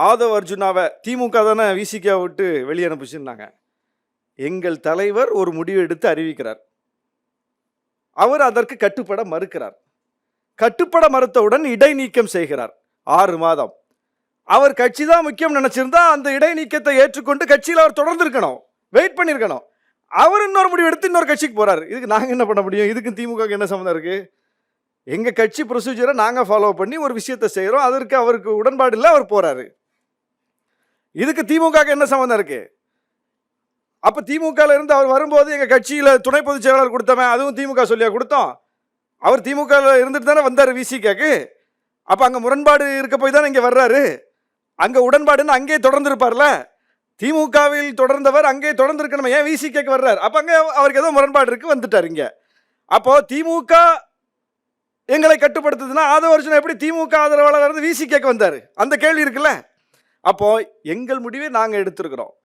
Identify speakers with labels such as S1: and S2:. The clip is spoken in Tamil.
S1: ஆதவ் அர்ஜுனாவை திமுக தானே விசிகா விட்டு வெளியே அனுப்பிச்சுன்னாங்க. எங்கள் தலைவர் ஒரு முடிவு எடுத்து அறிவிக்கிறார். அவர் அதற்கு கட்டுப்பட மறுக்கிறார். கட்டுப்பட மறுத்தவுடன் இடைநீக்கம் செய்கிறார். 6 மாதம். அவர் கட்சி தான் முக்கியம் நினைச்சிருந்தா அந்த இடைநீக்கத்தை ஏற்றுக்கொண்டு கட்சியில் அவர் தொடர்ந்து இருக்கணும், வெயிட் பண்ணியிருக்கணும். அவர் இன்னொரு முடிவு எடுத்து இன்னொரு கட்சிக்கு போறாரு. இதுக்கு நாங்கள் என்ன பண்ண முடியும்? இதுக்கு திமுக என்ன சம்மந்தம் இருக்கு? எங்க கட்சி ப்ரொசீஜரை நாங்கள் ஃபாலோ பண்ணி ஒரு விஷயத்தை செய்கிறோம். அதற்கு அவருக்கு உடன்பாடு இல்லை, அவர் போறாரு. இதுக்கு திமுக என்ன சம்மந்தம் இருக்கு? அப்ப திமுக இருந்து அவர் வரும்போது எங்க கட்சியில துணை பொதுச் செயலாளர் கொடுத்தவன் அதுவும் திமுக சொல்லியா கொடுத்தோம்? அவர் திமுக இருந்துட்டு தானே வந்தாரு விசிகாக்கு. அப்ப அங்க முரண்பாடு இருக்க போய் தானே இங்க வர்றாரு. அங்க உடன்பாடுன்னு அங்கே தொடர்ந்து இருப்பார்ல. திமுகவில் தொடர்ந்தவர் அங்கே தொடர்ந்து இருக்கணும், ஏன் விசிகாக்கு வர்றாரு? அப்ப அங்க அவருக்கு ஏதோ முரண்பாடு இருக்கு, வந்துட்டார் இங்க. அப்போ திமுக எங்களை கட்டுப்படுத்துதுன்னா ஆதவ அர்ஜுனா எப்படி திமுக ஆதரவாளர் இருந்து விசிகாக்கு வந்தாரு? அந்த கேள்வி இருக்குல்ல. அப்போ எங்கள் முடிவை நாங்க எடுத்திருக்கிறோம்.